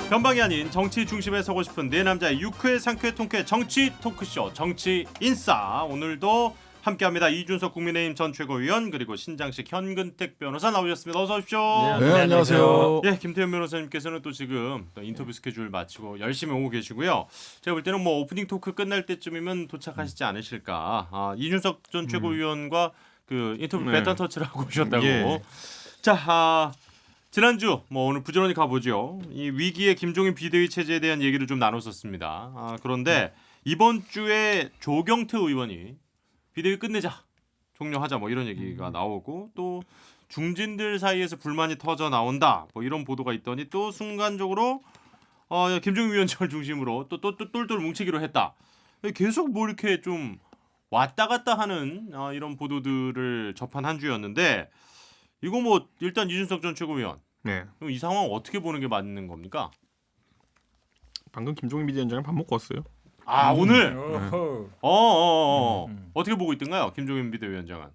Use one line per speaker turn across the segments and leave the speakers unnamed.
변방이 아닌 정치 중심에 서고 싶은 네 남자의 유쾌 상쾌 통쾌 정치 토크쇼 정치 인싸. 오늘도 함께합니다. 이준석 국민의힘 전 최고위원 그리고 신장식 현근택 변호사 나오셨습니다. 어서 오십시오.
네, 안녕하세요.
예, 김태현 변호사님께서는 또 지금 또 인터뷰 스케줄 마치고 열심히 오고 계시고요. 제가 볼 때는 뭐 오프닝 토크 끝날 때쯤이면 도착하시지 않으실까. 이준석 전 최고위원과 그 인터뷰 배턴 터치를 하고 오셨다고.
예.
자, 지난주 뭐 오늘 부지런히 가보죠. 이 위기의 김종인 비대위 체제에 대한 얘기를 좀 나눴었습니다. 그런데 이번 주에 조경태 의원이 비대위 끝내자, 종료하자 뭐 이런 얘기가 나오고 또 중진들 사이에서 불만이 터져 나온다 뭐 이런 보도가 있더니 또 순간적으로 김종인 위원장을 중심으로 또 똘똘 뭉치기로 했다. 계속 뭐 이렇게 좀 왔다 갔다 하는 이런 보도들을 접한 한 주였는데 이거 뭐 일단 이준석 전 최고위원
네.
그럼 이 상황 어떻게 보는 게 맞는 겁니까?
방금 김종인 비대위원장이 밥 먹고 왔어요.
오늘 어떻게 보고 있던가요, 김종인 비대위원장은?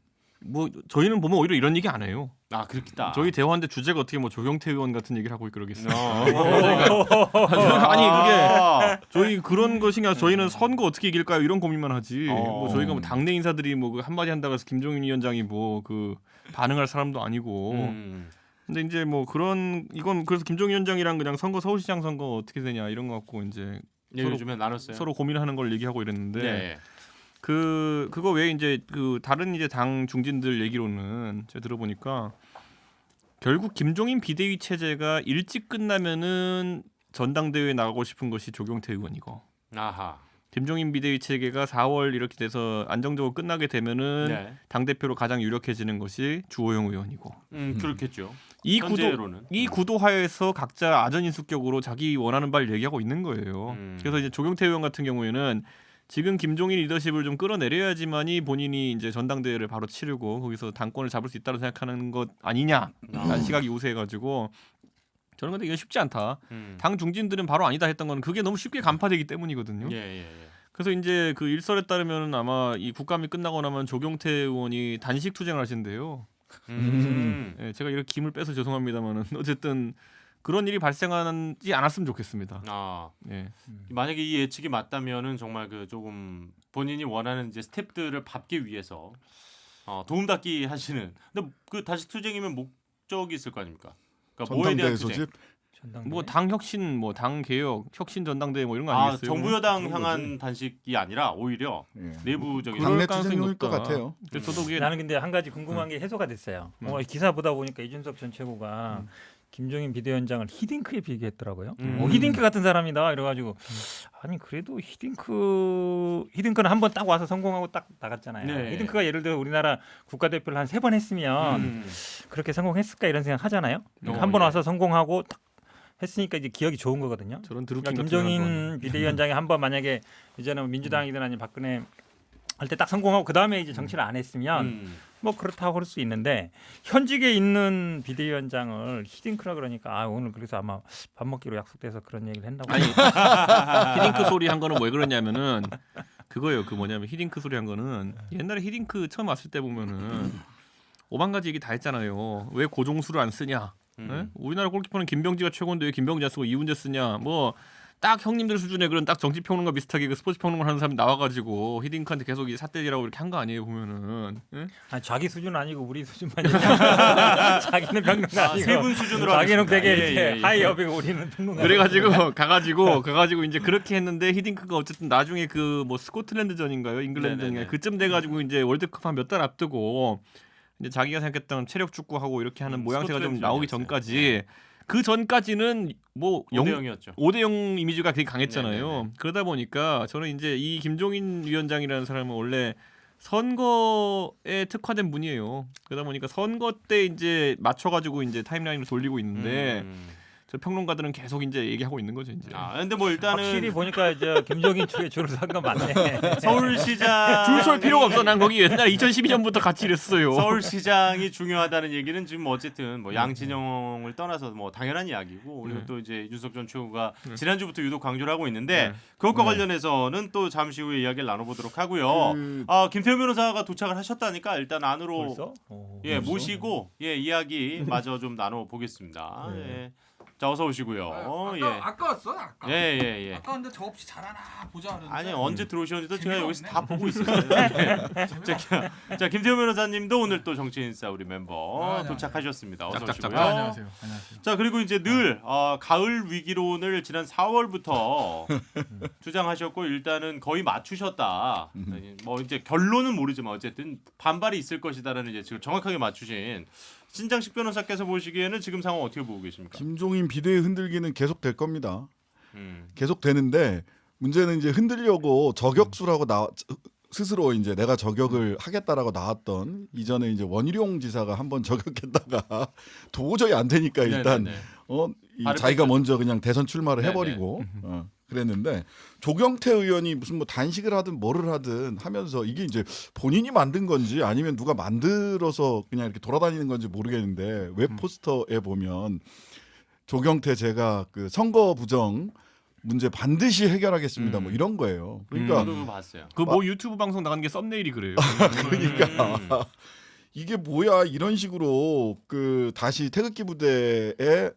뭐 저희는 보면 오히려 이런 얘기 안 해요.
그렇겠다.
저희 대화인데 주제가 어떻게 뭐 조경태 의원 같은 얘기를 하고 그러겠어요. 아니 그게 저희 그런 것이 아니라 저희는 선거 어떻게 이길까요 이런 고민만 하지. 뭐 저희가 뭐 당내 인사들이 뭐 한마디 한다고 해서 김종인 위원장이 뭐 그 반응할 사람도 아니고. 근데 이제 뭐 그런 이건 그래서 김종인 위원장이랑 그냥 선거 서울시장 선거 어떻게 되냐 이런 거 갖고 이제
요즘에 나눴어요.
서로 고민하는 걸 얘기하고 이랬는데.
네.
그거 외에 이제 그 다른 이제 당 중진들 얘기로는 제가 들어보니까 결국 김종인 비대위 체제가 일찍 끝나면은 전당대회에 나가고 싶은 것이 조경태 의원이고,
아하.
김종인 비대위 체계가 4월 이렇게 돼서 안정적으로 끝나게 되면은
네.
당 대표로 가장 유력해지는 것이 주호영 의원이고.
그렇겠죠.
이
현재로는.
구도 하에서 각자 아전인수격으로 자기 원하는 바를 얘기하고 있는 거예요. 그래서 이제 조경태 의원 같은 경우에는 지금 김종인 리더십을 좀 끌어내려야지만이 본인이 이제 전당대회를 바로 치르고 거기서 당권을 잡을 수 있다고 생각하는 것 아니냐라는 시각이 우세해가지고 저는 근데 이게 쉽지 않다. 당 중진들은 바로 아니다 했던 건 그게 너무 쉽게 간파되기 때문이거든요.
예.
그래서 이제 그 일설에 따르면 아마 이 국감이 끝나고 나면 조경태 의원이 단식 투쟁을 하신대요. 예, 제가 이렇게 김을 빼서 죄송합니다만은 어쨌든 그런 일이 발생하지 않았으면 좋겠습니다. 예.
만약에 이 예측이 맞다면은 정말 그 조금 본인이 원하는 이제 스텝들을 밟기 위해서 도움닫기 하시는. 근데 그 다시 투쟁이면 목적이 있을 거 아닙니까? 그러니까 뭐에 대한 투쟁?
뭐 당 혁신, 뭐 당 개혁, 혁신 전당대회 뭐 이런 거 아니겠어요?
정부 여당 향한 단식이 아니라 오히려 내부적인
당내 투쟁용일 것 같아요.
저도 그게
나는 근데 한 가지 궁금한 게 해소가 됐어요. 기사 보다 보니까 이준석 전 최고가 김종인 비대위원장을 히딩크에 비교했더라고요. 히딩크 같은 사람이다 이래가지고 아니 그래도 히딩크는 한 번 딱 와서 성공하고 딱 나갔잖아요.
네.
히딩크가 예를 들어 우리나라 국가대표를 한 3번 했으면 그렇게 성공했을까 이런 생각 하잖아요. 한 번 와서 성공하고 딱 했으니까 이제 기억이 좋은 거거든요.
저런
그러니까
드루킹
김종인 비대위원장이 한 번 만약에 이제는 민주당이든 아니면 박근혜 할 때 딱 성공하고 그 다음에 이제 정치를 안 했으면 뭐 그렇다고 할 수 있는데 현직에 있는 비대위원장을 히딩크라 그러니까 오늘 그래서 아마 밥 먹기로 약속돼서 그런 얘기를 한다고.
아니 히딩크 소리 한 거는 왜 그러냐면은 그거예요. 그 뭐냐면 히딩크 소리 한 거는 옛날에 히딩크 처음 왔을 때 보면은 5만 가지 얘기 다 했잖아요. 왜 고종수를 안 쓰냐? 네? 우리나라 골키퍼는 김병지가 최고인데 왜 김병지 안 쓰고 이훈재 쓰냐? 뭐 딱 형님들 수준의 그런 딱 정치 평론가 비슷하게 그 스포츠 평론을 하는 사람이 나와가지고 히딩크한테 계속 이 삿대질하고 이렇게 한 거 아니에요 보면은. 네?
아니, 자기 수준 아니고 우리 수준만 얘기하는 자기는 평론가 아니고
세 분 수준으로
자기는 되게
예,
이렇게
예.
하이업이고 우리는 평론가.
그래가지고 가가지고 이제 그렇게 했는데 히딩크가 어쨌든 나중에 그 뭐 스코틀랜드전인가요 잉글랜드인가 그쯤 돼가지고 이제 월드컵 한 몇 달 앞두고 이제 자기가 생각했던 체력 축구하고 이렇게 하는 모양새가 좀 나오기 전까지 그 전까지는 뭐
5대0이었죠.
5대0 이미지가 되게 강했잖아요.
네네네.
그러다 보니까 저는 이제 이 김종인 위원장이라는 사람은 원래 선거에 특화된 분이에요. 그러다 보니까 선거 때 이제 맞춰가지고 이제 타임라인을 돌리고 있는데 저 평론가들은 계속 이제 얘기하고 있는 거죠 이제.
근데 뭐 일단은
확실히 보니까 이제 김종인 측에 줄을 선 건 맞네.
서울시장
줄 설 필요가 없어. 난 거기 옛날 2012년부터 같이 일했어요.
서울시장이 중요하다는 얘기는 지금 어쨌든 뭐 양진영을 떠나서 뭐 당연한 이야기고 그리고 또 이제 윤석 전 최고가 지난주부터 유독 강조를 하고 있는데 그것과 관련해서는 또 잠시 후에 이야기를 나눠보도록 하고요. 김태현 변호사가 도착을 하셨다니까 일단 안으로
벌써?
모시고 이야기 마저 좀 나눠보겠습니다. 예. 자 어서 오시고요.
아까 왔어? 아까.
예.
아까 근데 저 없이 잘하나 보자 하는데.
아니 언제 들어오셨는지도 제가
재미가
여기서
없네.
다 보고 있어요. 네. 자 김태호 변호사님도 오늘 또 정치인싸 우리 멤버
안녕하세요.
도착하셨습니다. 어서
짝짝짝.
오시고요.
안녕하세요.
자 그리고 이제 늘 가을 위기론을 지난 4월부터 주장하셨고 일단은 거의 맞추셨다. 뭐 이제 결론은 모르지만 어쨌든 반발이 있을 것이다라는 이제 지금 정확하게 맞추신 신장식 변호사께서 보시기에는 지금 상황 어떻게 보고 계십니까?
김종인 비대위 흔들기는 계속 될 겁니다.
음.
계속 되는데 문제는 이제 흔들려고 저격수라고 스스로 이제 내가 저격을 하겠다라고 나왔던 이전에 이제 원희룡 지사가 한번 저격했다가 도저히 안 되니까 일단
네네네.
이
발을
자기가
뺐죠.
먼저 그냥 대선 출마를
네네.
해버리고 그랬는데 조경태 의원이 무슨 뭐 단식을 하든 뭐를 하든 하면서 이게 이제 본인이 만든 건지 아니면 누가 만들어서 그냥 이렇게 돌아다니는 건지 모르겠는데 웹 포스터에 보면 조경태 제가 그 선거 부정 문제 반드시 해결하겠습니다. 뭐 이런 거예요. 그러니까
저도 그거 봤어요.
그 뭐 유튜브 방송 나가는 게 썸네일이 그래요.
그러니까 이게 뭐야 이런 식으로 그 다시 태극기 부대에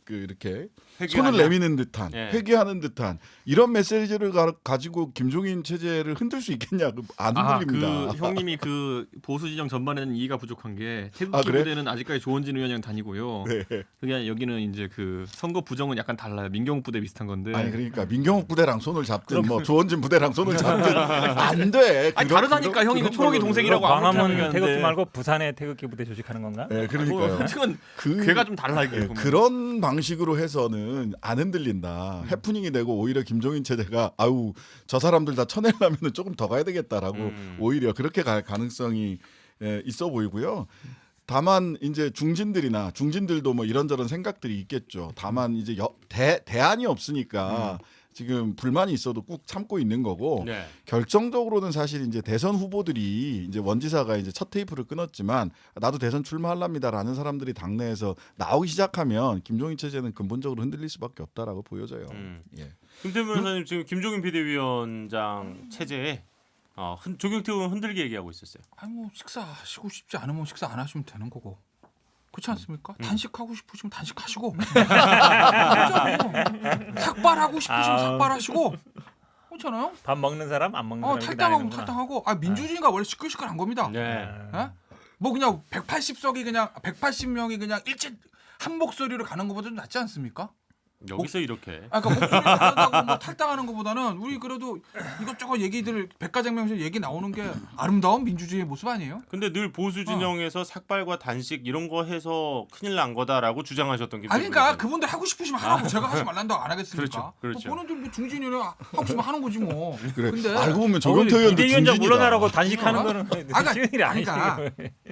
그 이렇게 손을 내미는 듯한
예.
회귀하는 듯한 이런 메시지를 가지고 김종인 체제를 흔들 수 있겠냐 안 흔들립니다.
그 형님이 그 보수 진영 전반에는 이해가 부족한 게 태극기
아, 그래?
부대는 아직까지 조원진 의원이랑 다니고요.
네.
그게 여기는 이제 그 선거 부정은 약간 달라요. 민경욱 부대 비슷한 건데.
아니 그러니까 민경욱 부대랑 손을 잡든 뭐 조원진 부대랑 손을 잡든 안 돼.
아니, 다르다니까 형이 그 초록이 동생이라고 아무렇게
광화문
하는
태극기
건데.
말고 부산의 태극기 부대 조직하는 건가?
네, 그러니까요.
지금
그
괴가 좀 달라 이게.
예,
보면.
그런 방식으로 해서는 안 흔들린다. 해프닝이 되고 오히려 김종인 체제가 아우 저 사람들 다 쳐내려면 조금 더 가야 되겠다라고 오히려 그렇게 갈 가능성이 있어 보이고요. 다만 이제 중진들도 뭐 이런저런 생각들이 있겠죠. 다만 이제 대안이 없으니까 지금 불만이 있어도 꾹 참고 있는 거고
네.
결정적으로는 사실 이제 대선 후보들이 이제 원지사가 이제 첫 테이프를 끊었지만 나도 대선 출마하랍니다라는 사람들이 당내에서 나오기 시작하면 김종인 체제는 근본적으로 흔들릴 수밖에 없다라고 보여져요. 예.
김태호 변호사님 지금 김종인 비대위원장 체제에 조경태 의원 흔들기 얘기하고 있었어요.
아니 뭐 식사하시고 싶지 않으면 식사 안 하시면 되는 거고. 그렇지 않습니까? 단식하고 싶으시면 단식하시고 삭발하고 싶으시면 삭발하시고 그렇잖아요?
밥 먹는 사람 안 먹는 사람
탈당하고 탈당하고 민주주의가 원래 시끌시끌한 겁니다.
네.
예? 뭐 그냥 180명이 그냥 일찍 한 목소리로 가는 것보다 좀 낫지 않습니까?
여기서 이렇게
그러니까 목소리 다르다고 뭐 탈당하는 것보다는 우리 그래도 이것저것 얘기들 백가장명실 얘기 나오는 게 아름다운 민주주의의 모습 아니에요?
근데 늘 보수 진영에서 삭발과 단식 이런 거 해서 큰일 난 거다라고 주장하셨던 김태호
아니 그러니까
변호사님.
그분들 하고 싶으시면 하라고 제가 하지 말란다고 안 하겠습니까?
그렇죠.
뭐 본인들 뭐 중진이래 하고 싶으면 하는 거지 뭐.
그래.
근데
알고 보면 조경태 의원도
비대위원장
중진이다.
물러나라고 단식하는
어?
거는
아까
쉬운 일이 아니지.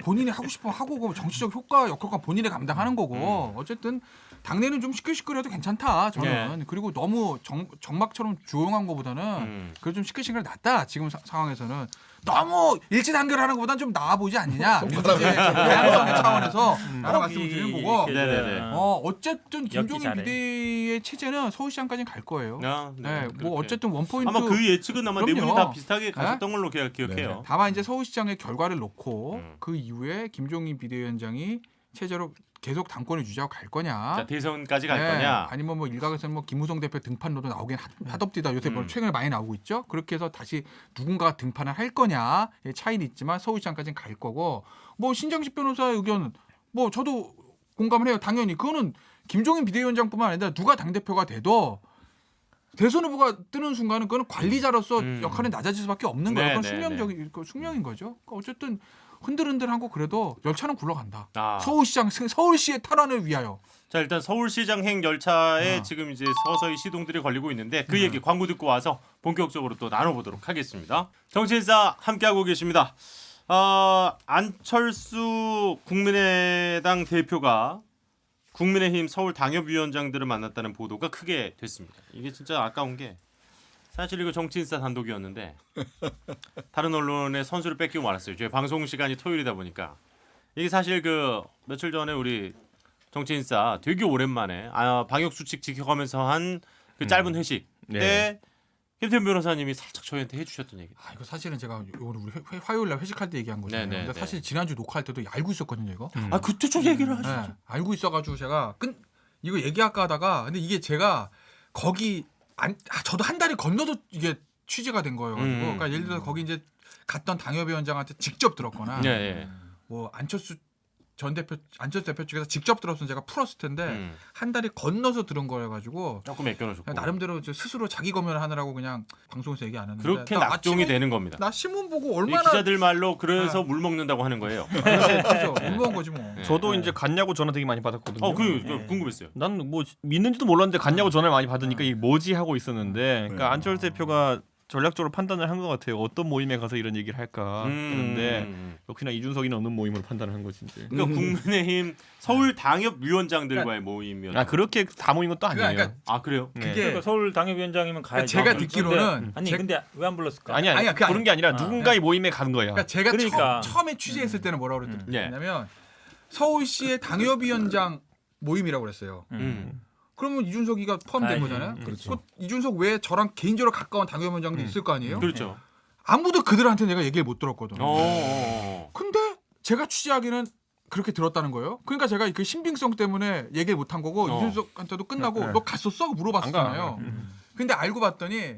본인이 하고 싶으면 하고 그 정치적 효과 역효과 본인이 감당하는 거고 어쨌든 당내는 좀 시끌시끌해도 괜찮다 저는. 그리고 너무 정막처럼 조용한 것보다는 그래도 좀 시끌시끌 낫다 지금 상황에서는. 너무 일치단결하는 것보다는 좀 나아 보이지 않느냐 민주주의 다양성의 차원에서 라는 말씀을 드리는 거고.
네네네.
어쨌든 김종인
잘해.
비대의 체제는 서울시장까지는 갈 거예요.
네,
뭐
그렇게.
어쨌든 원포인트
아마 그 예측은 아마 네
그럼요.
분이 다 비슷하게 가셨던 걸로 기억해요.
네.
다만 이제 서울시장의 결과를 놓고 그 이후에 김종인 비대위원장이 체제로 계속 당권을 유지하고 갈 거냐.
자, 대선까지 갈
네.
거냐?
아니면 뭐 일각에서는 뭐 김무성 대표 등판로도 나오긴 하덥디다 요새 뭐 최근에 많이 나오고 있죠. 그렇게 해서 다시 누군가가 등판을 할 거냐의 차이는 있지만 서울시장까지는 갈 거고 뭐 신장식 변호사의 의견 뭐 저도 공감을 해요. 당연히 그거는 김종인 비대위원장뿐만 아니라 누가 당 대표가 돼도 대선 후보가 뜨는 순간은 그건 관리자로서 역할이 낮아질 수밖에 없는 거예요. 그건 숙명인 거죠. 그러니까 어쨌든 흔들흔들하고 그래도 열차는 굴러간다. 서울시의 탈환을 위하여.
자 일단 서울시장 행 열차에 지금 이제 서서히 시동들이 걸리고 있는데 그 얘기 광고 듣고 와서 본격적으로 또 나눠보도록 하겠습니다. 정치인사 함께하고 계십니다. 안철수 국민의당 대표가 국민의힘 서울 당협위원장들을 만났다는 보도가 크게 됐습니다. 이게 진짜 아까운 게 사실 이거 정치인사 단독이었는데 다른 언론의 선수를 뺏기고 말았어요. 저희 방송 시간이 토요일이다 보니까 이게 사실 그 며칠 전에 우리 정치인사 되게 오랜만에 방역 수칙 지켜가면서 한 그 짧은 회식 때 김태현 변호사님이 살짝 저희한테 해주셨던 얘기.
이거 사실은 제가 오늘 우리 화요일 날 회식할 때 얘기한 거잖아요.
네네,
근데 사실 지난주 녹화할 때도 알고 있었거든요, 이거.
그때 좀 얘기를 하시죠.
알고 있어가지고 제가 이거 얘기할까 하다가 근데 이게 제가 거기 저도 한 달이 건너서 이게 취재가 된 거예요. 그러니까 예를 들어서 거기 이제 갔던 당협위원장한테 직접 들었거나
예, 예.
뭐 안철수 대표 측에서 직접 들었으면 제가 풀었을 텐데 한 달이 건너서 들은 거여가지고
조금 애껴놓으셨고
그냥 나름대로 스스로 자기 검열을 하느라고 그냥 방송에서 얘기 안 했는데
그렇게
나
낙종이
아침에-
되는 겁니다.
나 신문 보고
이
얼마나
기자들 말로 그래서 물 먹는다고 하는 거예요.
그래서 물먹은 거지 뭐.
네.
저도 이제 갔냐고 전화 되게 많이 받았거든요.
그 궁금했어요.
난 뭐 믿는지도 몰랐는데 갔냐고 전화를 많이 받으니까 이게 뭐지 하고 있었는데 그러니까
네.
안철수 대표가 전략적으로 판단을 한 것 같아요. 어떤 모임에 가서 이런 얘기를 할까 그런데 역시나 이준석이는 없는 모임으로 판단을 한 거지 이제.
그러니까 국민의힘 서울 당협 위원장들과의 모임이었죠.
아 그렇게 다 모인 것도 아니에요.
그러니까
아 그래요?
네.
그게
그러니까 서울 당협위원장이면 가야죠.
제가
근데-
듣기로는
아니 근데 왜 안 불렀을까?
아니야
아니야, 그게
그런 게 아니라 누군가의 모임에 간 거야.
그러니까 제가
그러니까.
처음에 취재했을 때는 뭐라고
예.
그랬냐면 서울시의 당협위원장 모임이라고 그랬어요. 그러면 이준석이가 포함된
가야지.
거잖아요.
그렇죠.
그 이준석 외에 저랑 개인적으로 가까운 당협위원장도 있을 거 아니에요.
그렇죠.
아무도 그들한테 내가 얘기를 못 들었거든.
어.
근데 제가 취재하기는 그렇게 들었다는 거예요. 그러니까 제가 그 신빙성 때문에 얘기를 못 한 거고 이준석한테도 끝나고 너 갔었어? 물어봤었잖아요. 근데 알고 봤더니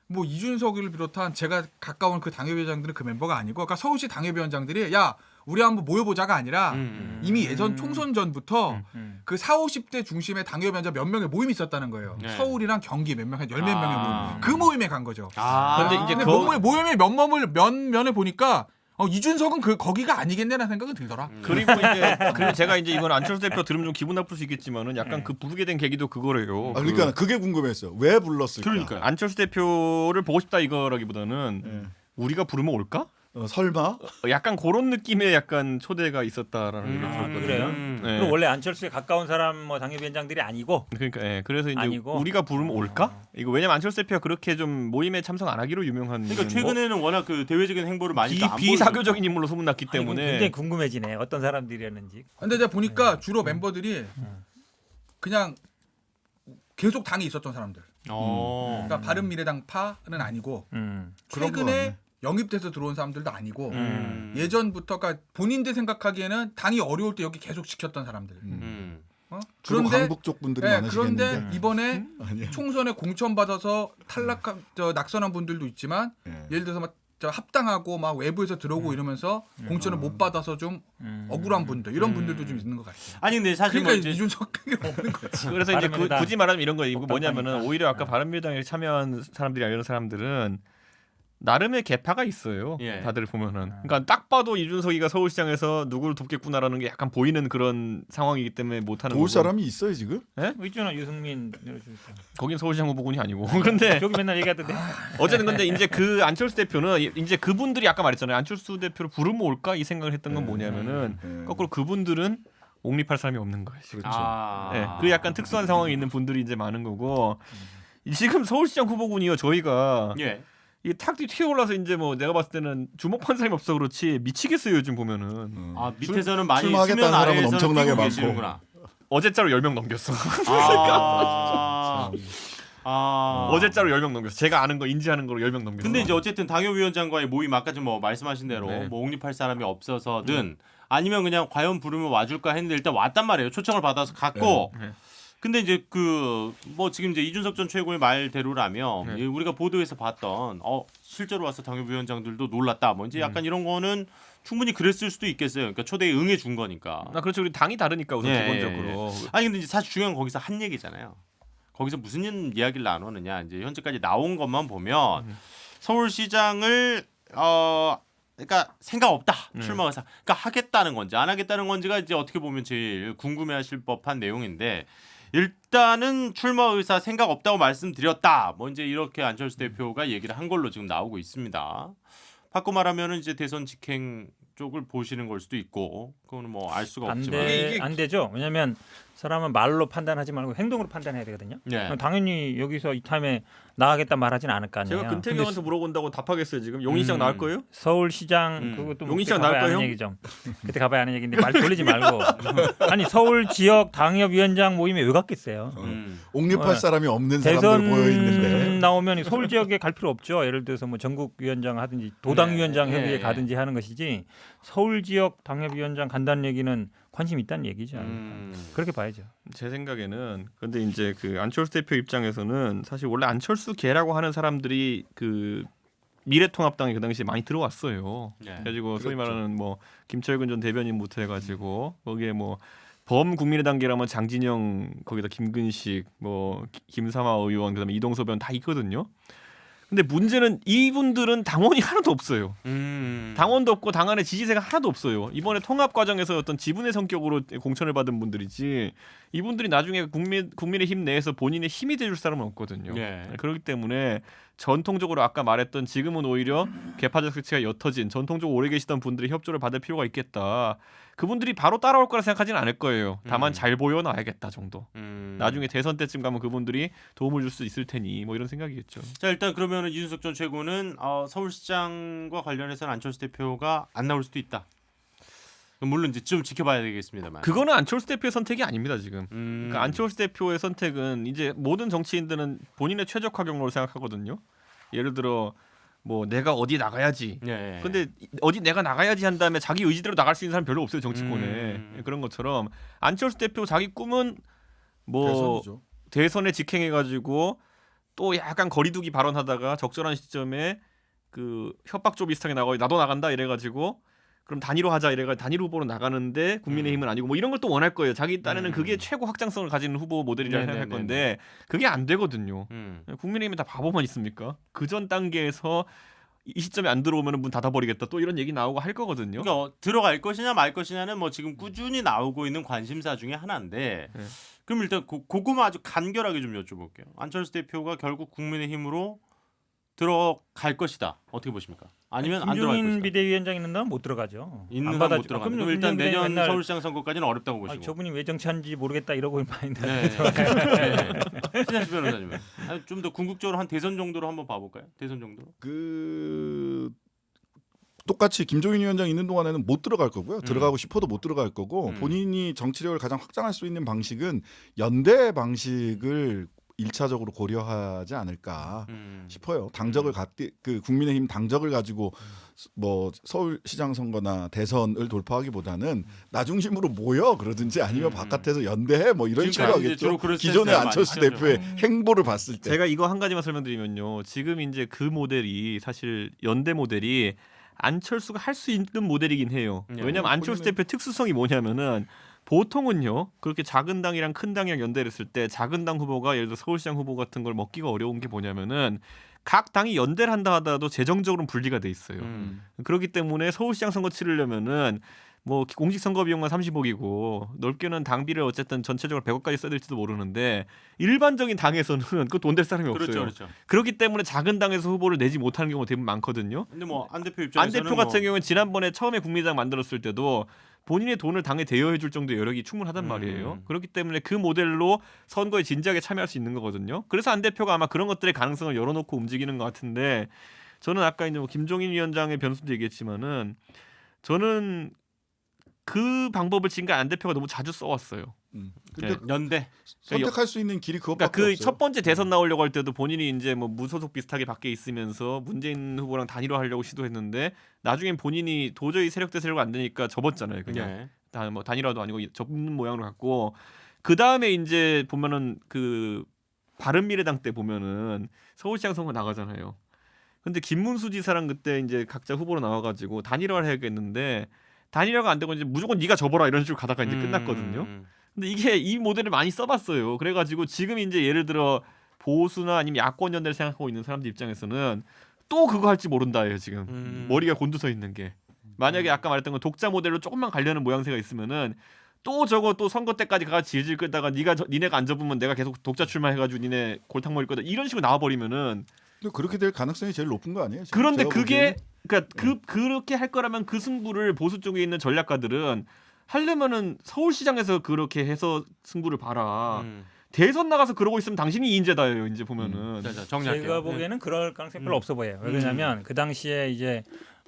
뭐 이준석을 비롯한 제가 가까운 그 당협위원장들은 그 멤버가 아니고 그러니까 서울시 당협위원장들이 야 우리 한번 모여보자가 아니라 이미 예전 총선 전부터 그 40, 50대 중심의 당협위원장 몇 명의 모임이 있었다는 거예요.
네.
서울이랑 경기 몇 명, 한 10몇 명의
아.
모임. 그 모임에 간 거죠.
근데 이제
근데
그-
모임의 면을 보니까 이준석은 거기가 아니겠네라는 생각은 들더라.
그리고 이제 그리고 제가 이제 이건 안철수 대표 들으면 좀 기분 나쁠 수 있겠지만은 약간 그 부르게 된 계기도 그거래요.
아, 그러니까 그게 궁금했어요. 왜 불렀을까?
그러니까요.
안철수 대표를 보고 싶다 이거라기보다는
예.
우리가 부르면 올까?
설마?
약간 그런 느낌의 약간 초대가 있었다라는 얘기 들었거든요.
그래요?
네.
그럼 원래 안철수에 가까운 사람 뭐 당협위원장들이 아니고
그러니까 그래서 이제
아니고?
우리가 부르면 올까? 이거 왜냐면 안철수 대표가 그렇게 좀 모임에 참석 안 하기로 유명한
그러니까 최근에는 워낙 그 대외적인 행보를 많이 안
비사교적인 인물로 소문났기
아니,
때문에
굉장히 궁금해지네. 어떤 사람들이었는지.
근데 제가 보니까 주로 멤버들이 그냥 계속 당에 있었던 사람들. 그러니까 바른미래당파는 아니고
음.
그런 거
최근에
같네.
영입돼서 들어온 사람들도 아니고
음.
예전부터 그러니까 본인들 생각하기에는 당이 어려울 때 여기 계속 지켰던 사람들.
주로
그런데
강북 쪽 분들이
네,
많으시겠는데.
그런데 이번에
아니야.
총선에 공천 받아서 낙선한 분들도 있지만
예.
예를 들어서 막 합당하고 막 외부에서 들어오고 이러면서 공천을 못 받아서 좀 억울한 분들 이런 분들도 좀 있는 것 같아요.
아니 근데 사실
그러니까
뭐 이제
이준석 그게 없는 거지.
그래서 이제
바른미래당.
굳이 말하면 이런 거예요. 이거 뭐냐면은
답답하니까.
오히려 아까 바른미래당에 참여한 사람들이 이런 사람들은 나름의 계파가 있어요.
예.
다들 보면은. 그러니까 딱 봐도 이준석이가 서울시장에서 누구를 돕겠구나라는 게 약간 보이는 그런 상황이기 때문에 못 하는
도울
거고.
사람이 있어요 지금?
뭐 있잖아 유승민.
거긴 서울시장 후보군이 아니고. 근데
저기 맨날 얘기하던데.
어쨌든 근데 이제 그 안철수 대표는 이제 그분들이 아까 말했잖아요. 안철수 대표를 부르면 올까 이 생각을 했던 건 뭐냐면은 거꾸로 그분들은 옹립할 사람이 없는 거예요. 지금.
그렇죠.
그 약간 특수한 상황에 있는 분들이 이제 많은 거고 지금 서울시장 후보군이요. 저희가
예.
이게 탁 튀어올라서 이제 뭐 내가 봤을 때는 주목한 사람이 없어 그렇지 미치겠어요 요즘 보면은.
아 밑에서는 많이
출마하겠다는
수면
사람은
아래에서는
엄청나게
뛰고
많고.
계시는구나.
어제자로 10명 넘겼어. 어제자로 10명 넘겼어. 제가 아는 거 인지하는 거로 10명 넘겼어.
근데 이제 어쨌든 당협위원장과의 모임 아까 좀 뭐 말씀하신 대로
네.
뭐 옹립할 사람이 없어서든 아니면 그냥 과연 부르면 와줄까 했는데 일단 왔단 말이에요. 초청을 받아서 갔고.
네.
근데 이제 그 뭐 지금 이제 이준석 전 최고의 말대로라면
네.
우리가 보도에서 봤던 실제로 와서 당협위원장들도 놀랐다. 뭐 이제 약간 이런 거는 충분히 그랬을 수도 있겠어요. 그러니까 초대에 응해 준 거니까.
아 그렇죠. 우리 당이 다르니까 우선
예,
기본적으로.
아니 근데 이제 사실 중요한 건 거기서 한 얘기잖아요. 거기서 무슨 이야기를 나누느냐 이제 현재까지 나온 것만 보면 서울시장을 그러니까 생각 없다 출마 의사. 그러니까 하겠다는 건지 안 하겠다는 건지가 이제 어떻게 보면 제일 궁금해하실 법한 내용인데 일단은 출마 의사 생각 없다고 말씀드렸다. 뭐 이제 이렇게 안철수 대표가 얘기를 한 걸로 지금 나오고 있습니다. 바꿔 말하면은 이제 대선 직행 쪽을 보시는 걸 수도 있고 그거는 뭐 알 수가 없지만.
안 되죠. 왜냐하면 사람은 말로 판단하지 말고 행동으로 판단해야 되거든요.
예.
당연히 여기서 이 타임에 나가겠다 말하진 않을 거 아니에요.
제가 금태경한테 물어본다고 답하겠어요 지금. 용인시장 나올 거예요?
서울시장 그것도 뭐
용인시장
그때 가봐야
나올
하는
거예요?
얘기죠. 그때 가봐야 하는 얘기인데 말 돌리지 말고. 아니 서울 지역 당협위원장 모임에 왜 갔겠어요?
옹립할 사람이 없는 사람들 모여 있는데.
대선 나오면 서울 지역에 갈 필요 없죠. 예를 들어서 뭐 전국위원장 하든지 도당위원장 협의회 가든지 하는 것이지 서울 지역 당협위원장 간다는 얘기는 관심 이 있다는 얘기죠. 그렇게 봐야죠.
제 생각에는 근데 이제 그 안철수 대표 입장에서는 사실 원래 안철수계라고 하는 사람들이 그 미래통합당에 그 당시에 많이 들어왔어요.
네.
그래가지고 소위
그렇죠.
말하는 뭐 김철근 전 대변인부터 해가지고 거기에 뭐 범국민의당계라면 장진영 거기다 김근식 뭐 김삼화 의원 그다음에 이동섭 의원 다 있거든요. 근데 문제는 이분들은 당원이 하나도 없어요. 당원도 없고 당 안에 지지세가 하나도 없어요. 이번에 통합 과정에서 어떤 지분의 성격으로 공천을 받은 분들이지 이분들이 나중에 국민의힘 내에서 본인의 힘이 돼줄 사람은 없거든요.
네.
그렇기 때문에 전통적으로 아까 말했던 지금은 오히려 개파적 색채가 옅어진 전통적으로 오래 계시던 분들의 협조를 받을 필요가 있겠다. 그분들이 바로 따라올 거라 생각하지는 않을 거예요. 다만 잘 보여놔야겠다 정도. 나중에 대선 때쯤 가면 그분들이 도움을 줄 수 있을 테니 뭐 이런 생각이겠죠.
자 일단 그러면 이준석 전 최고는 서울시장과 관련해서는 안철수 대표가 안 나올 수도 있다. 물론 이제 좀 지켜봐야 되겠습니다만.
그거는 안철수 대표의 선택이 아닙니다 지금.
음.
그러니까 안철수 대표의 선택은 이제 모든 정치인들은 본인의 최적화 경로를 생각하거든요. 예를 들어 뭐 내가 어디 나가야지.
예.
근데 어디 내가 나가야지 한 다음에 자기 의지대로 나갈 수 있는 사람 별로 없어요 정치권에. 그런 것처럼 안철수 대표 자기 꿈은 뭐
대선이죠.
대선에 직행해가지고 또 약간 거리두기 발언하다가 적절한 시점에 그 협박조 비슷하게 나가고 나도 나간다 이래가지고 그럼 단일화 하자 이래가 단일 후보로 나가는데 국민의힘은 아니고 뭐 이런 걸 또 원할 거예요. 자기 딴에는 그게 최고 확장성을 가지는 후보 모델이라고
네네네네.
생각할 건데 그게 안 되거든요.
음.
국민의힘이 다 바보만 있습니까? 그 전 단계에서 이 시점에 안 들어오면 문 닫아버리겠다 또 이런 얘기 나오고 할 거거든요.
그러니까 들어갈 것이냐 말 것이냐는 뭐 지금 꾸준히 나오고 있는 관심사 중에 하나인데
네.
그럼 일단 그거만 아주 간결하게 좀 여쭤볼게요. 안철수 대표가 결국 국민의힘으로 들어갈 것이다. 어떻게 보십니까? 아니면 안 들어갈
김종인
것이다.
비대위원장 있는 동안 못 들어가죠.
있는
안
한 못
받아주-
들어가.
그럼요.
그럼 일단
김종인
내년
맨날
서울시장 선거까지는 어렵다고 보시고.
저분이 왜 정치하는지 모르겠다 이러고 많이
네. 신하수 변호사님은 좀 더 궁극적으로 한 대선 정도로 한번 봐볼까요? 대선 정도로.
그 똑같이 김종인 위원장 있는 동안에는 못 들어갈 거고요. 들어가고 싶어도 못 들어갈 거고 본인이 정치력을 가장 확장할 수 있는 방식은 연대 방식을 1차적으로 고려하지 않을까 싶어요. 당적을 그 국민의힘 당적을 가지고 뭐 서울시장 선거나 대선을 돌파하기보다는 나 중심으로 모여 그러든지 아니면 바깥에서 연대해 뭐 이런 식으로
지금까지 이제 주로
하겠죠.
그런
기존의
스탠스가
안철수
많이
대표의 행보를 봤을 때.
제가 이거 한 가지만 설명드리면요. 지금 이제 그 모델이 사실 연대 모델이 안철수가 할 수 있는 모델이긴 해요.
네.
왜냐하면 안철수 대표 특수성이 뭐냐면은 보통은요 그렇게 작은 당이랑 큰 당이랑 연대를 했을 때 작은 당 후보가 예를 들어 서울시장 후보 같은 걸 먹기가 어려운 게 뭐냐면은 각 당이 연대를 한다 하더라도 재정적으로는 분리가 돼 있어요. 그렇기 때문에 서울시장 선거 치르려면은 뭐 공직선거 비용만 30억이고 넓게는 당비를 어쨌든 전체적으로 100억까지 써야 될지도 모르는데 일반적인 당에서는 그 돈 될 사람이
그렇죠,
없어요.
그렇죠.
그렇기 때문에 작은 당에서 후보를 내지 못하는 경우가 대부분 많거든요.
근데 뭐 안 대표
안
입장에서는
대표 같은 경우는 지난번에 처음에 국민의당 만들었을 때도 본인의 돈을 당에 대여해 줄 정도의 여력이 충분하단 말이에요. 그렇기 때문에 그 모델로 선거에 진지하게 참여할 수 있는 거거든요. 그래서 안 대표가 아마 그런 것들의 가능성을 열어놓고 움직이는 것 같은데 저는 아까 이제 뭐 김종인 위원장의 변수도 얘기했지만은 저는 그 방법을 지금까지 안 대표가 너무 자주 써왔어요.
근데
네.
연대.
선택할 수 있는 길이 그것밖에
그러니까 그
없어요.
첫 번째 대선 나오려고 할 때도 본인이 이제 뭐 무소속 비슷하게 밖에 있으면서 문재인 후보랑 단일화하려고 시도했는데 나중엔 본인이 도저히 세력 대 세력 안 되니까 접었잖아요. 그냥
네.
뭐 단일화도 아니고 접는 모양으로 갖고 그 다음에 이제 보면은 그 바른미래당 때 보면은 서울시장 선거 나가잖아요. 근데 김문수 지사랑 그때 이제 각자 후보로 나와가지고 단일화를 해야겠는데 단일화가 안 되고 이제 무조건 네가 접어라 이런 식으로 가다가 이제 끝났거든요. 근데 이게 이 모델을 많이 써봤어요. 그래가지고 지금 이제 예를 들어 보수나 아니면 야권 연대를 생각하고 있는 사람들 입장에서는 또 그거 할지 모른다예요 지금. 머리가 곤두서 있는 게. 만약에 아까 말했던 건 독자 모델로 조금만 가려는 모양새가 있으면은 또 저거 또 선거 때까지 가서 질질 끌다가 니네가 안 접으면 내가 계속 독자 출마해가지고 니네 골탕 먹을 거다 이런 식으로 나와버리면은
근데 그렇게 될 가능성이 제일 높은 거 아니에요? 지금
그런데
제가
그게
보기에는?
그러니까 그렇게 할 거라면 그 승부를 보수 쪽에 있는 전략가들은 하려면은 서울시장에서 그렇게 해서 승부를 봐라. 대선 나가서 그러고 있으면 당신이 이인재다예요. 이제 보면은.
자, 정리할게요.
제가 보기에는 그럴 가능성이 별로 없어 보여요. 왜냐하면 그 당시에 이제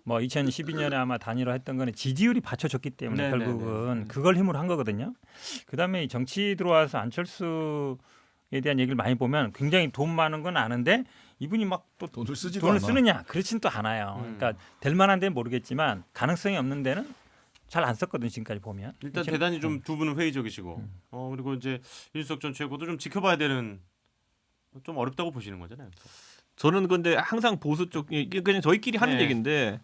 뭐 2012년에 아마 단일화했던 거는 지지율이 받쳐줬기 때문에
네네네.
결국은 그걸 힘으로 한 거거든요. 그다음에 이 정치 들어와서 안철수에 대한 얘기를 많이 보면 굉장히 돈 많은 건 아는데 이분이 막 또
돈을 쓰지도
돈을
않아.
쓰느냐 그렇진 또 않아요. 그러니까 될 만한 데는 모르겠지만 가능성이 없는 데는 잘 안 썼거든 지금까지 보면.
일단
지금-
대단히 좀 두 분은 회의적이시고 그리고 이제 윤석열 전 최고도 좀 지켜봐야 되는 좀 어렵다고 보시는 거잖아요.
저는 근데 항상 보수 쪽 이게 그냥 저희끼리 하는
네.
얘기인데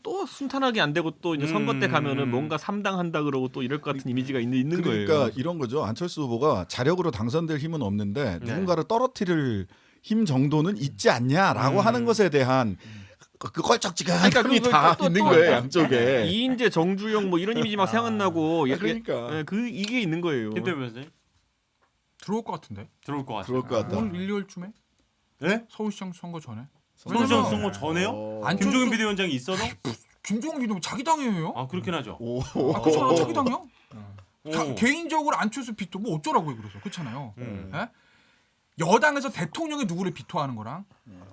또 순탄하게 안 되고 또 이제 선거 때 가면은 뭔가 삼당한다 그러고 또 이럴 것 같은 이미지가 있는
그러니까
거예요.
이런 거죠. 안철수 후보가 자력으로 당선될 힘은 없는데
네.
누군가를 떨어뜨릴 힘 정도는 있지 않냐라고 하는 것에 대한 그 껄쩍지근함이
그러니까
다
또-
있는
또-
거예요 양쪽에.
이인재, 정주영 뭐 이런 이미지 막 생각나고
그러니까.
이게 있는 거예요.
김태우 변호사님
들어올 것 같은데.
들어올 것 같아요.
들어올 것 같다.
올 1, 2월쯤에
네?
서울시장 선거 전에.
서울시장
왜냐면
선거 전에요?
안철수-
김종인 비대위원장이 있어도?
김종인 비대위원 자기 당이에요.
아 그렇긴 하죠.
오.
그렇잖아 자기 당이요.
오.
개인적으로 안철수 비토 뭐 어쩌라고요 그래서 그렇잖아요.
음.
예? 여당에서 대통령이 누구를 비토하는 거랑